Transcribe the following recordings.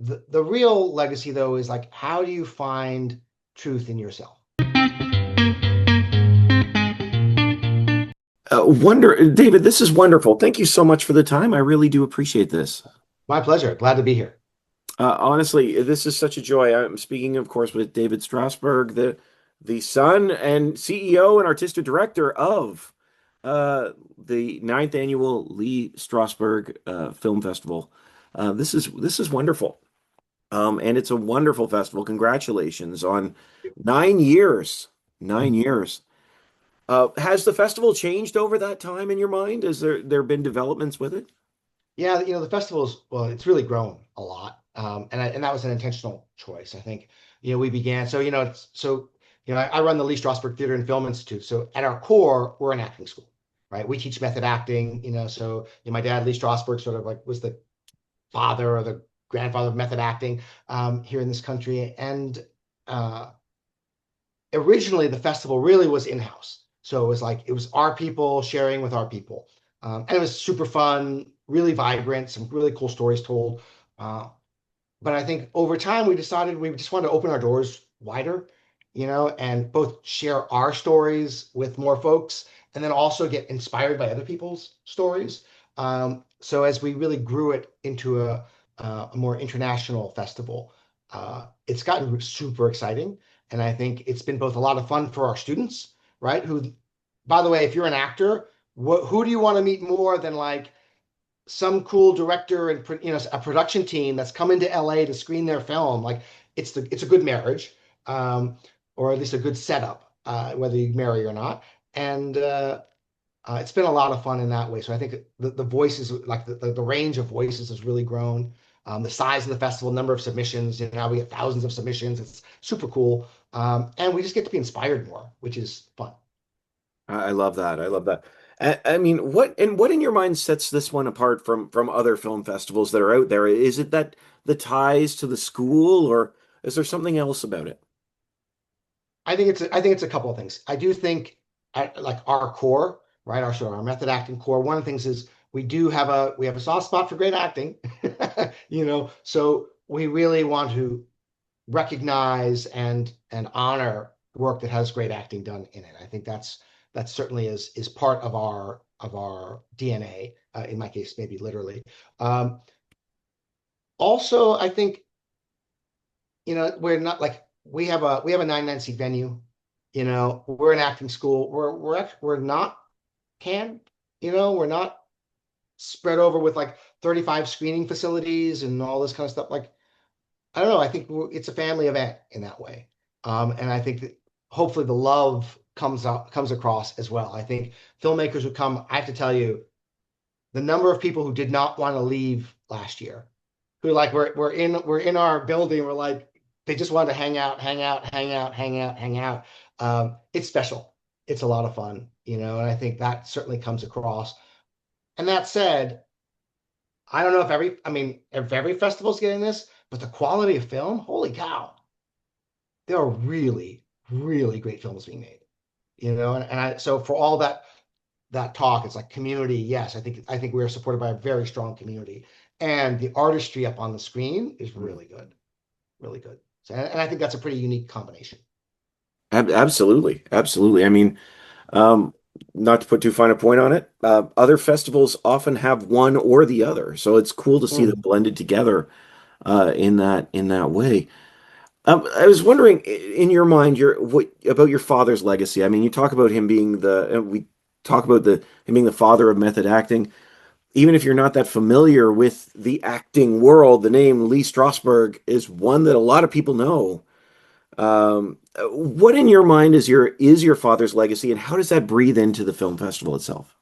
The real legacy though is like, how do you find truth in yourself? David, this is wonderful. Thank you so much for the time. I really do appreciate this. My pleasure. Glad to be here. Honestly, this is such a joy. I'm speaking, of course, with David Strasberg, the son and CEO and artistic director of the ninth annual Lee Strasberg Film Festival. This is wonderful, and it's a wonderful festival. Congratulations on 9 years. 9 years. Has the festival changed over that time in your mind? Has there been developments with it? Yeah, the festival's, well, it's really grown a lot. And that was an intentional choice. I think, we began, so, I run the Lee Strasberg Theater and Film Institute. So at our core, we're an acting school, right? We teach method acting, so my dad, Lee Strasberg, sort of like was the father or the grandfather of method acting here in this country. And uh, originally the festival really was in-house. So it was our people sharing with our people. And it was super fun, really vibrant, some really cool stories told. Uh, but I think over time we decided we just wanted to open our doors wider, and both share our stories with more folks and then also get inspired by other people's stories. So as we really grew it into a more international festival, it's gotten super exciting. And I think it's been both a lot of fun for our students, right? Who, by the way, if you're an actor, who do you want to meet more than like some cool director and a production team that's coming to LA to screen their film? Like it's a good marriage, or at least a good setup, whether you marry or not. And it's been a lot of fun in that way. So I think the voices, like the range of voices, has really grown. The size of the festival, number of submissions, now we get thousands of submissions. It's super cool, and we just get to be inspired more, which is fun. I love that. I love that. I mean, what in your mind sets this one apart from other film festivals that are out there? Is it that the ties to the school, or is there something else about it? I think it's a couple of things. I do think, like our core, right? Our method acting core. One of the things is we have a soft spot for great acting, So we really want to recognize and honor work that has great acting done in it. I think that certainly is part of our DNA. In my case, maybe literally. Um, Also, I think we're not like we have a 99 seat venue. We're an acting school. We're not can we're not spread over with like 35 screening facilities and all this kind of stuff. Like, I don't know. I think it's a family event in that way. And I think that hopefully the love comes across as well. I think filmmakers who come, I have to tell you, the number of people who did not want to leave last year, who like we're in our building, we're like they just wanted to hang out, hang out, hang out, hang out, hang out. It's special. It's a lot of fun, and I think that certainly comes across. And that said, I don't know if every festival's getting this, but the quality of film, holy cow, there are really, really great films being made. So for all that talk, it's like community. Yes, I think we are supported by a very strong community, and the artistry up on the screen is Mm. really good, really good. So, and I think that's a pretty unique combination. Absolutely, absolutely. I mean, um, not to put too fine a point on it, other festivals often have one or the other, so it's cool to see them Mm. blended together in that way. I was wondering, in your mind, what about your father's legacy? I mean, you talk about him being we talk about the him being the father of method acting. Even if you're not that familiar with the acting world, the name Lee Strasberg is one that a lot of people know. What in your mind is your father's legacy, and how does that breathe into the film festival itself?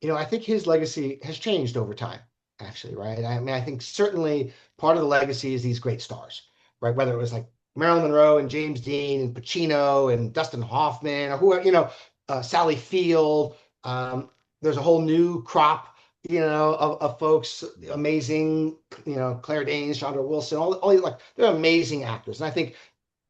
I think his legacy has changed over time, actually, right? I mean, I think certainly part of the legacy is these great stars, right? Whether it was like Marilyn Monroe and James Dean and Pacino and Dustin Hoffman or whoever, Sally Field. There's a whole new crop, of folks, amazing, Claire Danes, Chandra Wilson, all these, like, they're amazing actors. And I think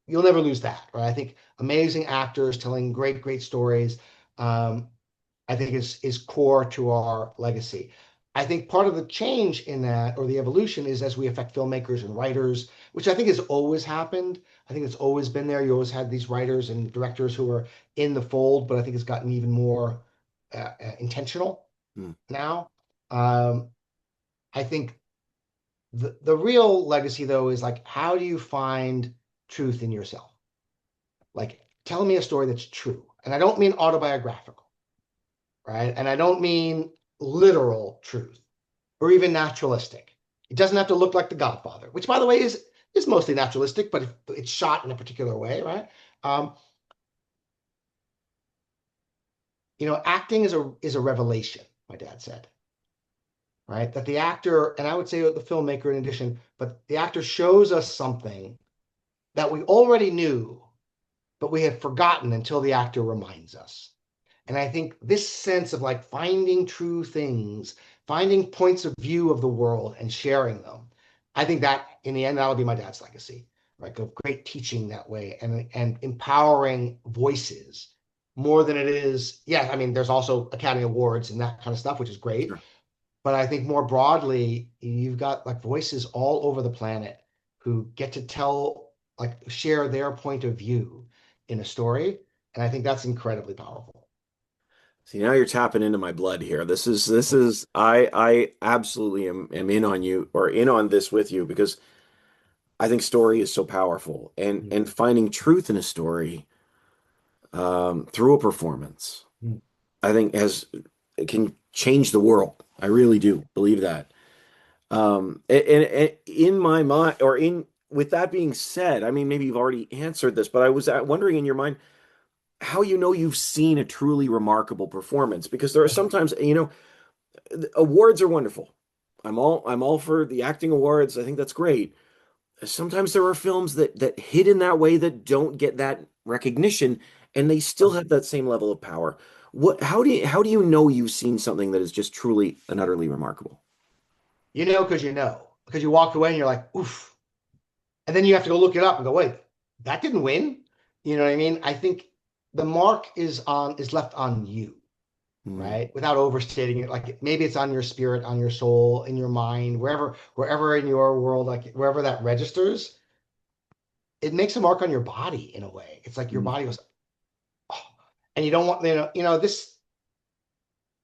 you'll never lose that, right? I think amazing actors telling great, great stories. I think is core to our legacy. I think part of the change in that, or the evolution, is as we affect filmmakers and writers, which I think has always happened. I think it's always been there. You always had these writers and directors who are in the fold, but I think it's gotten even more intentional Mm. now. Um, I think the real legacy, though, is like, how do you find truth in yourself? Like, tell me a story that's true. And I don't mean autobiographical, right? And I don't mean literal truth or even naturalistic. It doesn't have to look like The Godfather, which, by the way, is mostly naturalistic, but it's shot in a particular way, right? Um, Acting is a revelation. My dad said, right, that the actor, and I would say the filmmaker in addition, but the actor shows us something that we already knew, but we had forgotten until the actor reminds us. And I think this sense of like finding true things, finding points of view of the world and sharing them, I think that in the end, that'll be my dad's legacy, right? Of great teaching that way and empowering voices more than it is. Yeah, I mean, there's also Academy Awards and that kind of stuff, which is great. Sure. But I think more broadly, you've got like voices all over the planet who get to share their point of view in a story. And I think that's incredibly powerful. See, now you're tapping into my blood here. This is I absolutely am in on you or in on this with you because I think story is so powerful and Mm, finding truth in a story through a performance, mm, I think has it can change the world. I really do believe that. And in my mind, or in with that being said, I mean, maybe you've already answered this, but I was wondering in your mind how you know you've seen a truly remarkable performance because there are sometimes, awards are wonderful. I'm all for the acting awards. I think that's great. Sometimes there are films that hit in that way that don't get that recognition and they still have that same level of power. How do you know you've seen something that is just truly and utterly remarkable? because you walked away and you're like, oof. And then you have to go look it up and go, wait, that didn't win. You know what I mean? I think the mark is left on you, Hmm. right? Without overstating it. Like maybe it's on your spirit, on your soul, in your mind, wherever in your world, like wherever that registers, it makes a mark on your body in a way. It's like your Hmm. body goes, oh. And you don't want, this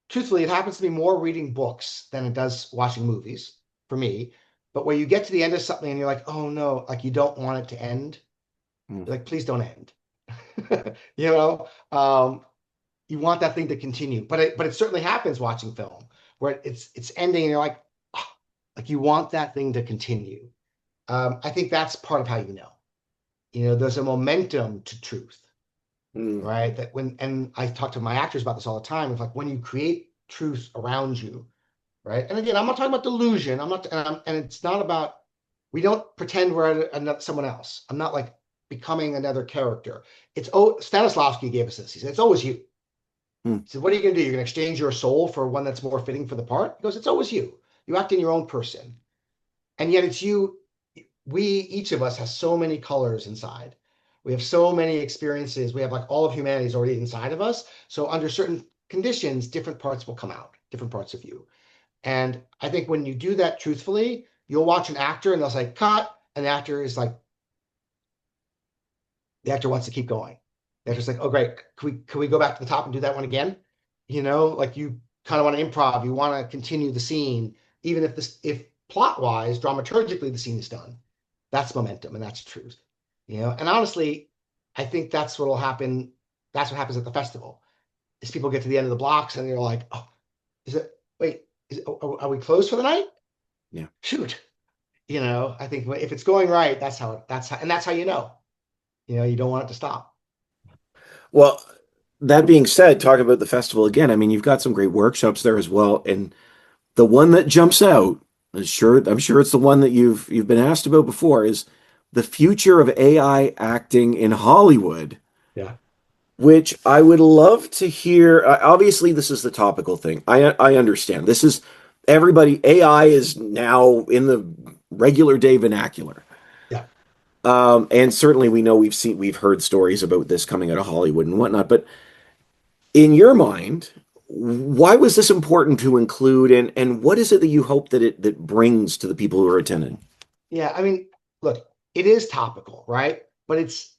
truthfully, it happens to be more reading books than it does watching movies for me. But where you get to the end of something and you're like, oh no, like you don't want it to end. Hmm. You're like, please don't end. you know, um, you want that thing to continue. But it certainly happens watching film where it's ending and you're like, oh, like you want that thing to continue. I think that's part of how you know. There's a momentum to truth, Hmm. right? That when and I talk to my actors about this all the time. It's like when you create truth around you, right? And again, I'm not talking about delusion. I'm not, and it's not about. We don't pretend we're someone else. I'm not like becoming another character. Stanislavski gave us this. He said, "It's always you." Hmm. He said, "What are you going to do? You're going to exchange your soul for one that's more fitting for the part?" He goes, "It's always you. You act in your own person, and yet it's you. Each of us has so many colors inside. We have so many experiences. We have like all of humanity is already inside of us. So under certain conditions, different parts will come out, different parts of you. And I think when you do that truthfully, you'll watch an actor and they'll say, cut. And the actor wants to keep going. The actor's like, oh, great. Can we go back to the top and do that one again? Like you kind of want to improv. You want to continue the scene, even if plot wise, dramaturgically, the scene is done. That's momentum and that's truth. And honestly, I think that's what will happen. That's what happens at the festival is people get to the end of the blocks and they're like, oh, wait, are we closed for the night? Yeah. Shoot. I think if it's going right, that's how you know. You don't want it to stop. Well, that being said, talk about the festival again. I mean, you've got some great workshops there as well, and the one that jumps out, I'm sure it's the one that you've been asked about before, is the future of AI acting in Hollywood, Yeah. which I would love to hear. Obviously, this is the topical thing. I understand. This is everybody. AI is now in the regular day vernacular. Yeah. And certainly we know we've heard stories about this coming out of Hollywood and whatnot. But in your mind, why was this important to include, and what is it that you hope that it brings to the people who are attending? Yeah, I mean, look, it is topical, right? But it's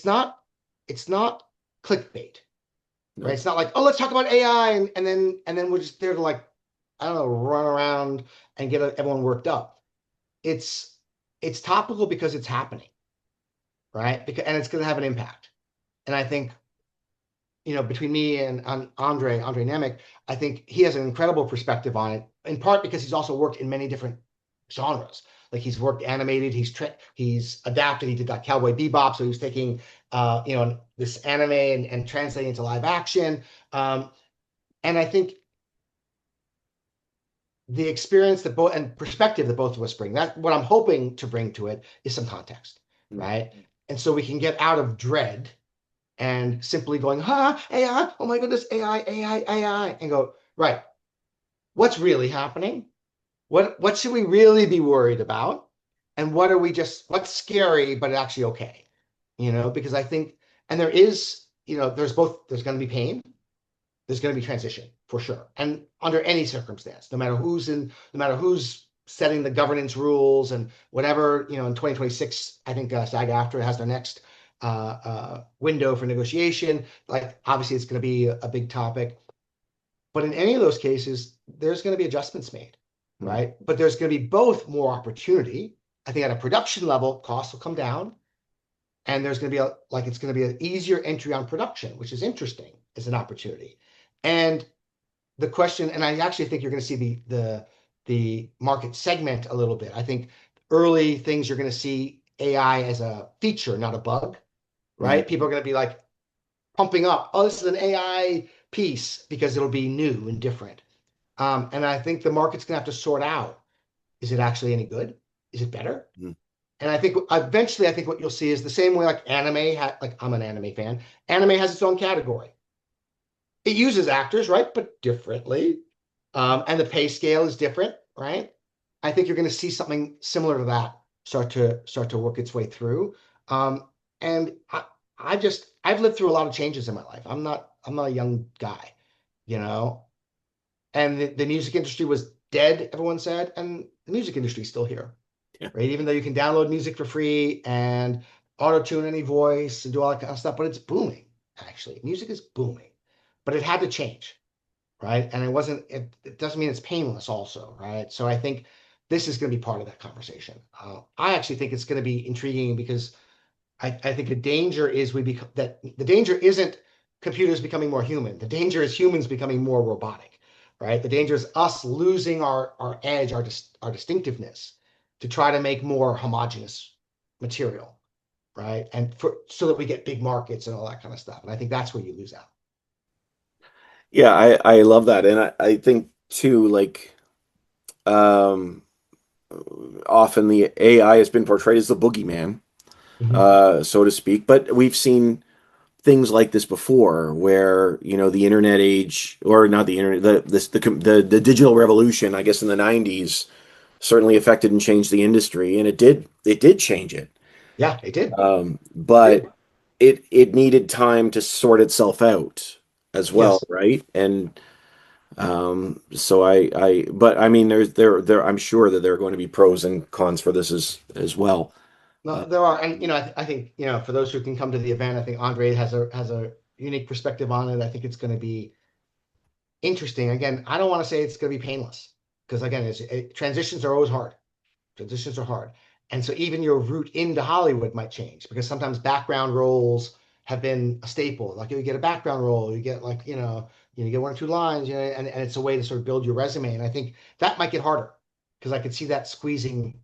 not it's not clickbait, right? No. It's not like, oh, let's talk about AI, and then we're just there to, like, I don't know, run around and get everyone worked up. It's it's topical because it's happening, right? Because and it's going to have an impact. And I think, between me and Andre Nemec, I think he has an incredible perspective on it. In part because he's also worked in many different genres. Like, he's worked animated, he's adapted. He did that Cowboy Bebop, so he was taking this anime and translating into live action. Um, and I think the experience that both and perspective that both of us bring, that's what I'm hoping to bring to it, is some context, Mm. right? And so we can get out of dread and simply going, AI, oh my goodness, AI, and go, right, what's really happening? What should we really be worried about? And what's scary but actually okay? Because I think, and there's going to be pain, there's going to be transition for sure. And under any circumstance, no matter who's setting the governance rules and whatever, in 2026, I think SAG-AFTRA has their next window for negotiation. Like, obviously, it's going to be a big topic. But in any of those cases, there's going to be adjustments made, Mm. right? But there's going to be both more opportunity. I think at a production level, costs will come down, and there's going to be it's going to be an easier entry on production, which is interesting as an opportunity. And the question, and I actually think you're going to see the market segment a little bit. I think early things, you're going to see AI as a feature, not a bug, Mm. right? People are going to be like pumping up, oh, this is an AI piece because it'll be new and different. And I think the market's going to have to sort out: is it actually any good? Is it better? Mm. And I think eventually, I think what you'll see is the same way like like, I'm an anime fan. Anime has its own category. It uses actors, right, but differently. And the pay scale is different, right? I think you're going to see something similar to that start to work its way through. Um, and I've lived through a lot of changes in my life. I'm not a young guy, you know. And the music industry was dead, everyone said, and the music industry is still here, Yeah. right? Even though you can download music for free and auto tune any voice and do all that kind of stuff, but it's booming. Actually, music is booming, but it had to change, right? And it doesn't mean it's painless also, right? So I think this is going to be part of that conversation. I actually think it's going to be intriguing because I think the danger isn't computers becoming more human. The danger is humans becoming more robotic, right? The danger is us losing our edge, our distinctiveness, to try to make more homogeneous material, right? And so that we get big markets and all that kind of stuff. And I think that's where you lose out. Yeah, I love that. And I think too, like, um, often the AI has been portrayed as the boogeyman, Mhm. so to speak. But we've seen things like this before, where the internet age, or not the internet, the digital revolution, I guess in the '90s, certainly affected and changed the industry, and it did change it. Yeah, it did. It But did. it needed time to sort itself out as well, Yes. right? And so but I mean, I'm sure that there are going to be pros and cons for this as well. No, Uh, there are, and I think, for those who can come to the event, I think Andre has a unique perspective on it. I think it's going to be interesting. Again, I don't want to say it's going to be painless, because again, transitions are always hard. Transitions are hard, and so even your route into Hollywood might change, because sometimes background roles have been a staple. Like, you get a background role, you get, like, you get one or two lines, and it's a way to sort of build your resume. And I think that might get harder, because I could see that squeezing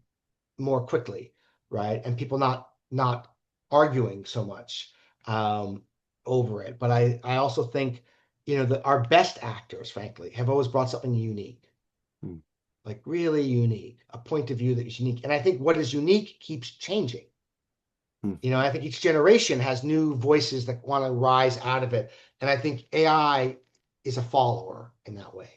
more quickly, right? And people not arguing so much um, over it. But I also think, that our best actors, frankly, have always brought something unique, hmm, like really unique, a point of view that is unique. And I think what is unique keeps changing. hmm, I think each generation has new voices that want to rise out of it. And I think AI is a follower in that way.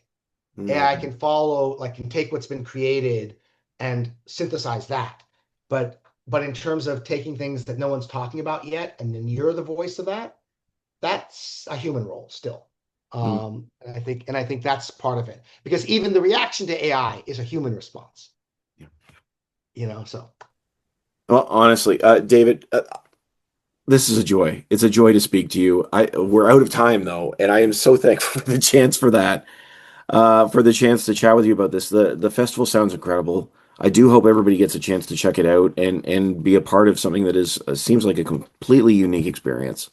AI hmm, can follow, like, can take what's been created and synthesize that. But in terms of taking things that no one's talking about yet, and then you're the voice of that, that's a human role still. Mm. And I think that's part of it, because even the reaction to AI is a human response, Yeah. so. Well, honestly, David, this is a joy. It's a joy to speak to you. We're out of time though, and I am so thankful for the chance for that, for the chance to chat with you about this. The festival sounds incredible. I do hope everybody gets a chance to check it out and be a part of something that is seems like a completely unique experience.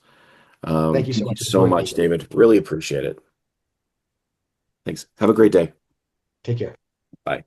Thank you so Thank you much for so joining me, much, David. David. Really appreciate it. Thanks. Have a great day. Take care. Bye.